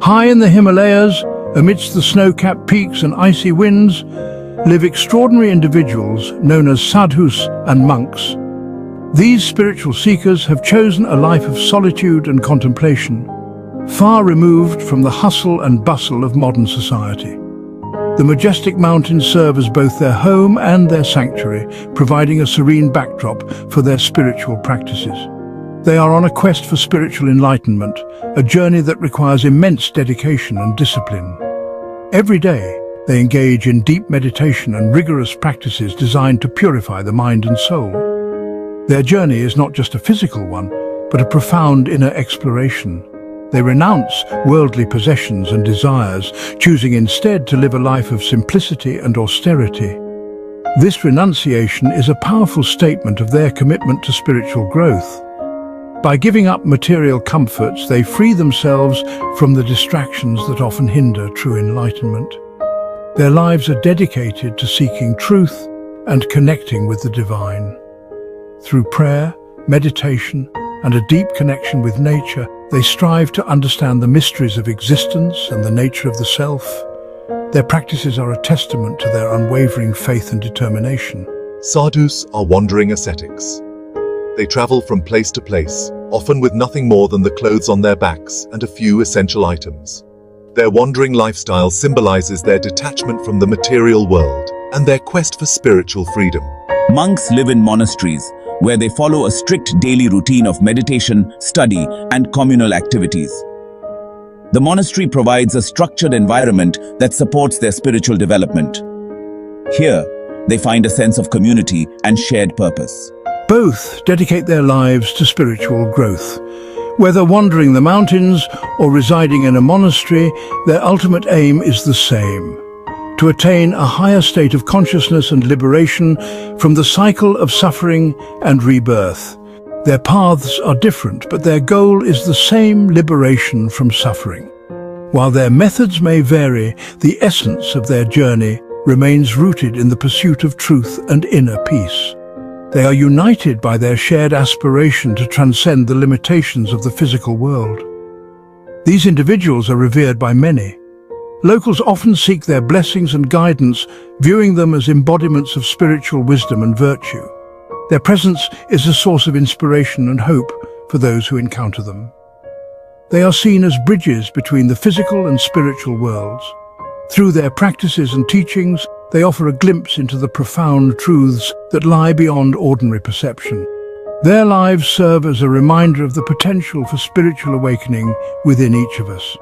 High in the Himalayas, amidst the snow-capped peaks and icy winds, live extraordinary individuals known as sadhus and monks. These spiritual seekers have chosen a life of solitude and contemplation, far removed from the hustle and bustle of modern society. The majestic mountains serve as both their home and their sanctuary, providing a serene backdrop for their spiritual practices. They are on a quest for spiritual enlightenment, a journey that requires immense dedication and discipline. Every day, they engage in deep meditation and rigorous practices designed to purify the mind and soul. Their journey is not just a physical one, but a profound inner exploration. They renounce worldly possessions and desires, choosing instead to live a life of simplicity and austerity. This renunciation is a powerful statement of their commitment to spiritual growth. By giving up material comforts, they free themselves from the distractions that often hinder true enlightenment. Their lives are dedicated to seeking truth and connecting with the divine. Through prayer, meditation, and a deep connection with nature, they strive to understand the mysteries of existence and the nature of the self. Their practices are a testament to their unwavering faith and determination. Sadhus are wandering ascetics. They travel from place to place, often with nothing more than the clothes on their backs and a few essential items. Their wandering lifestyle symbolizes their detachment from the material world and their quest for spiritual freedom. Monks live in monasteries, where they follow a strict daily routine of meditation, study, and communal activities. The monastery provides a structured environment that supports their spiritual development. Here, they find a sense of community and shared purpose. Both dedicate their lives to spiritual growth. Whether wandering the mountains or residing in a monastery, their ultimate aim is the same: to attain a higher state of consciousness and liberation from the cycle of suffering and rebirth. Their paths are different, but their goal is the same: liberation from suffering. While their methods may vary, the essence of their journey remains rooted in the pursuit of truth and inner peace. They are united by their shared aspiration to transcend the limitations of the physical world. These individuals are revered by many. Locals often seek their blessings and guidance, viewing them as embodiments of spiritual wisdom and virtue. Their presence is a source of inspiration and hope for those who encounter them. They are seen as bridges between the physical and spiritual worlds. Through their practices and teachings, they offer a glimpse into the profound truths that lie beyond ordinary perception. Their lives serve as a reminder of the potential for spiritual awakening within each of us.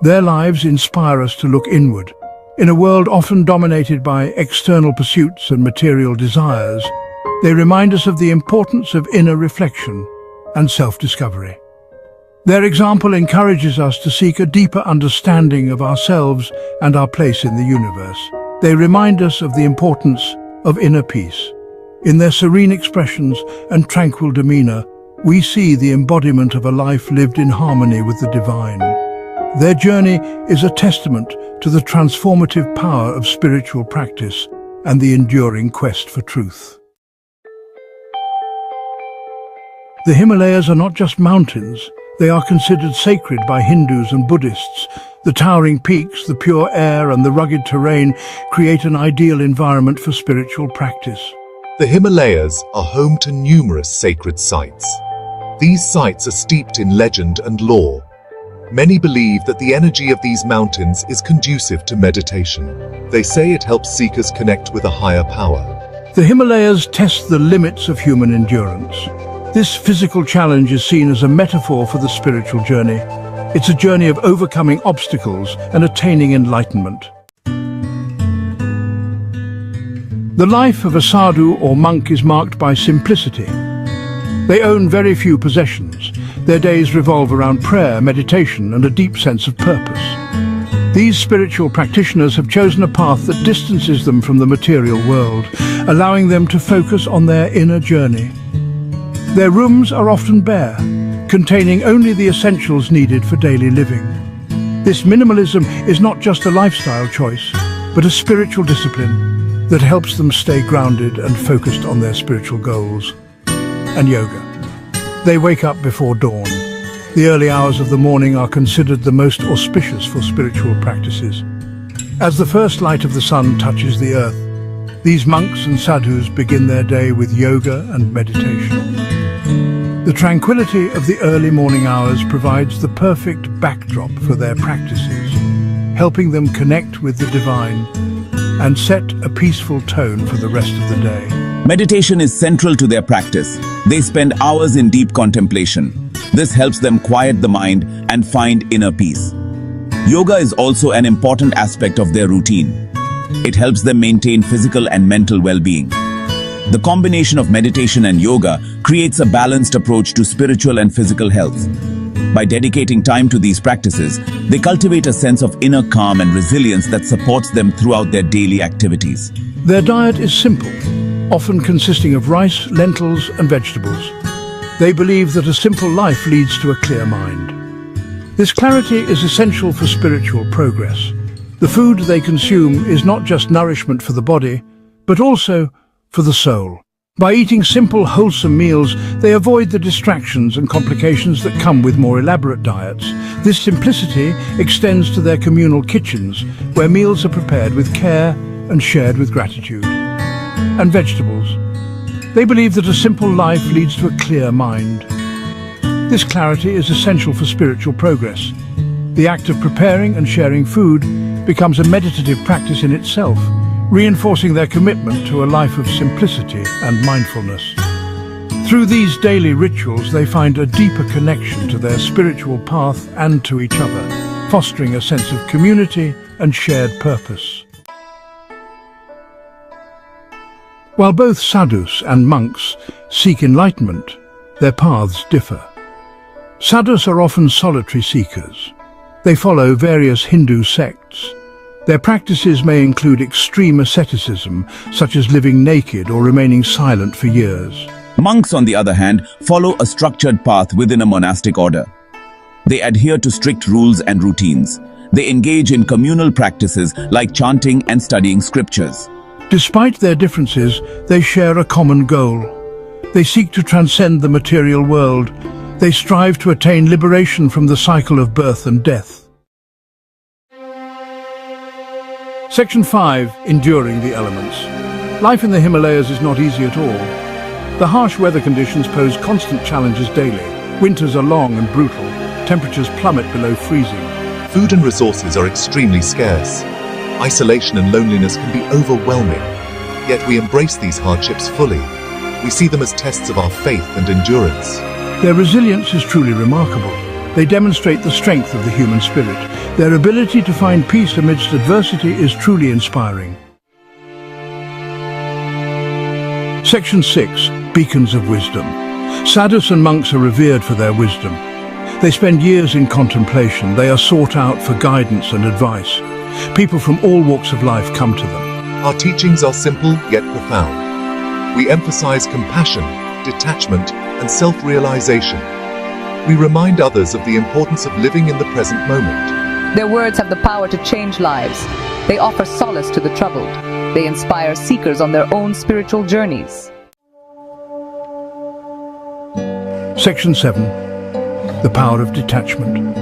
Their lives inspire us to look inward. In a world often dominated by external pursuits and material desires, they remind us of the importance of inner reflection and self-discovery. Their example encourages us to seek a deeper understanding of ourselves and our place in the universe. They remind us of the importance of inner peace. In their serene expressions and tranquil demeanor, we see the embodiment of a life lived in harmony with the divine. Their journey is a testament to the transformative power of spiritual practice and the enduring quest for truth. The Himalayas are not just mountains. They are considered sacred by Hindus and Buddhists. The towering peaks, the pure air, and the rugged terrain create an ideal environment for spiritual practice. The Himalayas are home to numerous sacred sites. These sites are steeped in legend and lore. Many believe that the energy of these mountains is conducive to meditation. They say it helps seekers connect with a higher power. The Himalayas test the limits of human endurance. This physical challenge is seen as a metaphor for the spiritual journey. It's a journey of overcoming obstacles and attaining enlightenment. The life of a sadhu or monk is marked by simplicity. They own very few possessions. Their days revolve around prayer, meditation, and a deep sense of purpose. These spiritual practitioners have chosen a path that distances them from the material world, allowing them to focus on their inner journey. Their rooms are often bare, containing only the essentials needed for daily living. This minimalism is not just a lifestyle choice, but a spiritual discipline that helps them stay grounded and focused on their spiritual goals. And yoga. They wake up before dawn, The early hours of the morning are considered the most auspicious for spiritual practices. As the first light of the sun touches the earth, these monks and sadhus begin their day with yoga and meditation. The tranquility of the early morning hours provides the perfect backdrop for their practices, helping them connect with the divine and set a peaceful tone for the rest of the day. Meditation is central to their practice. They spend hours in deep contemplation. This helps them quiet the mind and find inner peace. Yoga is also an important aspect of their routine. It helps them maintain physical and mental well-being. The combination of meditation and yoga creates a balanced approach to spiritual and physical health. By dedicating time to these practices, they cultivate a sense of inner calm and resilience that supports them throughout their daily activities. Their diet is simple, often consisting of rice, lentils, and vegetables. They believe that a simple life leads to a clear mind. This clarity is essential for spiritual progress. The food they consume is not just nourishment for the body, but also for the soul. By eating simple, wholesome meals, they avoid the distractions and complications that come with more elaborate diets. This simplicity extends to their communal kitchens, where meals are prepared with care and shared with gratitude. And vegetables. They believe that a simple life leads to a clear mind. This clarity is essential for spiritual progress. The act of preparing and sharing food becomes a meditative practice in itself, reinforcing their commitment to a life of simplicity and mindfulness. Through these daily rituals, they find a deeper connection to their spiritual path and to each other, fostering a sense of community and shared purpose. While both sadhus and monks seek enlightenment, their paths differ. Sadhus are often solitary seekers. They follow various Hindu sects. Their practices may include extreme asceticism, such as living naked or remaining silent for years. Monks, on the other hand, follow a structured path within a monastic order. They adhere to strict rules and routines. They engage in communal practices like chanting and studying scriptures. Despite their differences, they share a common goal. They seek to transcend the material world. They strive to attain liberation from the cycle of birth and death. Section 5. Enduring the elements. Life in the Himalayas is not easy at all. The harsh weather conditions pose constant challenges daily. Winters are long and brutal. Temperatures plummet below freezing. Food and resources are extremely scarce. Isolation and loneliness can be overwhelming. Yet we embrace these hardships fully. We see them as tests of our faith and endurance. Their resilience is truly remarkable. They demonstrate the strength of the human spirit. Their ability to find peace amidst adversity is truly inspiring. Section 6. Beacons of Wisdom. Sadhus and monks are revered for their wisdom. They spend years in contemplation. They are sought out for guidance and advice. People from all walks of life come to them. Our teachings are simple yet profound. We emphasize compassion, detachment, and self-realization. We remind others of the importance of living in the present moment. Their words have the power to change lives. They offer solace to the troubled. They inspire seekers on their own spiritual journeys. Section 7. The power of detachment.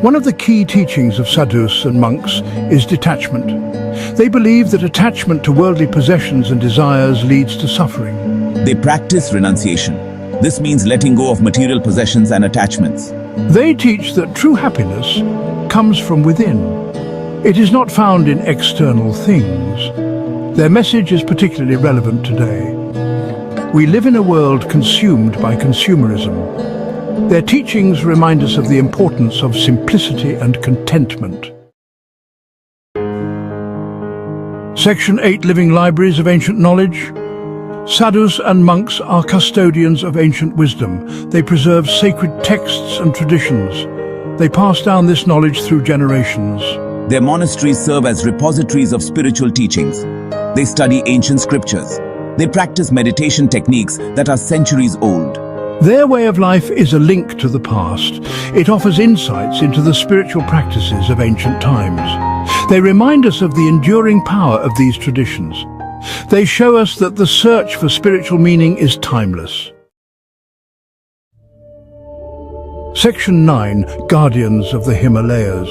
One of the key teachings of sadhus and monks is detachment. They believe that attachment to worldly possessions and desires leads to suffering. They practice renunciation. This means letting go of material possessions and attachments. They teach that true happiness comes from within. It is not found in external things. Their message is particularly relevant today. We live in a world consumed by consumerism. Their teachings remind us of the importance of simplicity and contentment. Section 8. Living libraries of ancient knowledge. Sadhus and monks are custodians of ancient wisdom. They preserve sacred texts and traditions. They pass down this knowledge through generations. Their monasteries serve as repositories of spiritual teachings. They study ancient scriptures. They practice meditation techniques that are centuries old. Their way of life is a link to the past. It offers insights into the spiritual practices of ancient times. They remind us of the enduring power of these traditions. They show us that the search for spiritual meaning is timeless. Section 9. Guardians of the Himalayas.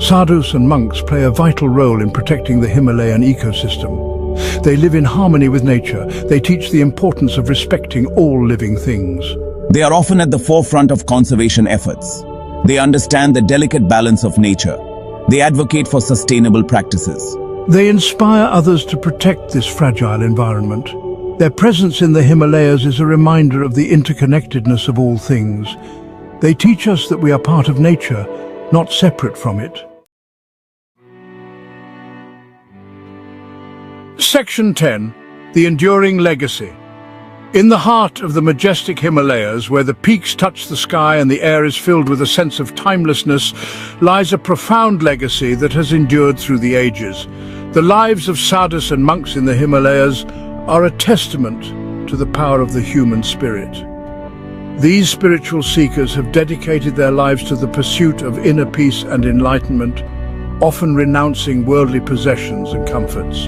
Sadhus and monks play a vital role in protecting the Himalayan ecosystem. They live in harmony with nature. They teach the importance of respecting all living things. They are often at the forefront of conservation efforts. They understand the delicate balance of nature. They advocate for sustainable practices. They inspire others to protect this fragile environment. Their presence in the Himalayas is a reminder of the interconnectedness of all things. They teach us that we are part of nature, not separate from it. Section 10. The Enduring Legacy. In the heart of the majestic Himalayas, where the peaks touch the sky and the air is filled with a sense of timelessness, lies a profound legacy that has endured through the ages. The lives of sadhus and monks in the Himalayas are a testament to the power of the human spirit. These spiritual seekers have dedicated their lives to the pursuit of inner peace and enlightenment, often renouncing worldly possessions and comforts.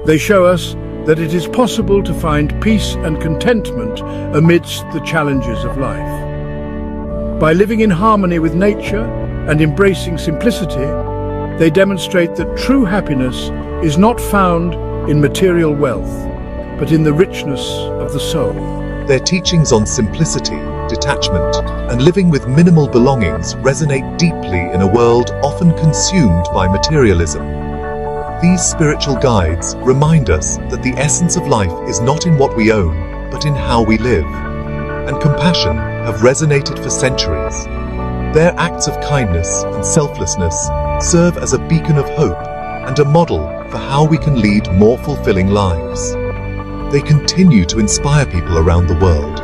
They show us that it is possible to find peace and contentment amidst the challenges of life. By living in harmony with nature and embracing simplicity, they demonstrate that true happiness is not found in material wealth, but in the richness of the soul. Their teachings on simplicity, detachment, and living with minimal belongings resonate deeply in a world often consumed by materialism. These spiritual guides remind us that the essence of life is not in what we own, but in how we live. And compassion have resonated for centuries. Their acts of kindness and selflessness serve as a beacon of hope and a model for how we can lead more fulfilling lives. They continue to inspire people around the world.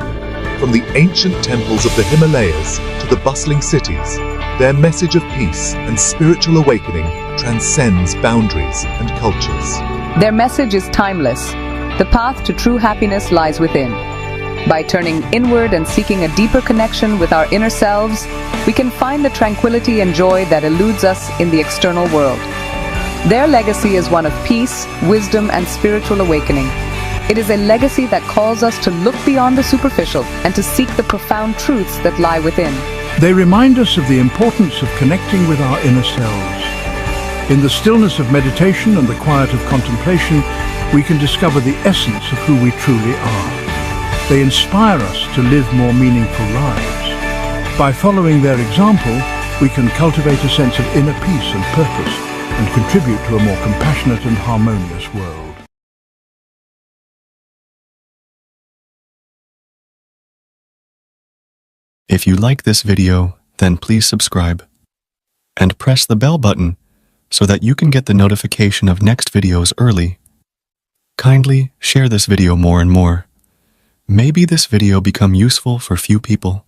From the ancient temples of the Himalayas to the bustling cities, their message of peace and spiritual awakening transcends boundaries and cultures. Their message is timeless. The path to true happiness lies within. By turning inward and seeking a deeper connection with our inner selves, we can find the tranquility and joy that eludes us in the external world. Their legacy is one of peace, wisdom, and spiritual awakening. It is a legacy that calls us to look beyond the superficial and to seek the profound truths that lie within. They remind us of the importance of connecting with our inner selves. In the stillness of meditation and the quiet of contemplation, we can discover the essence of who we truly are. They inspire us to live more meaningful lives. By following their example, we can cultivate a sense of inner peace and purpose and contribute to a more compassionate and harmonious world. If you like this video, then please subscribe and press the bell button so that you can get the notification of next videos early. Kindly share this video more and more. Maybe this video become useful for few people.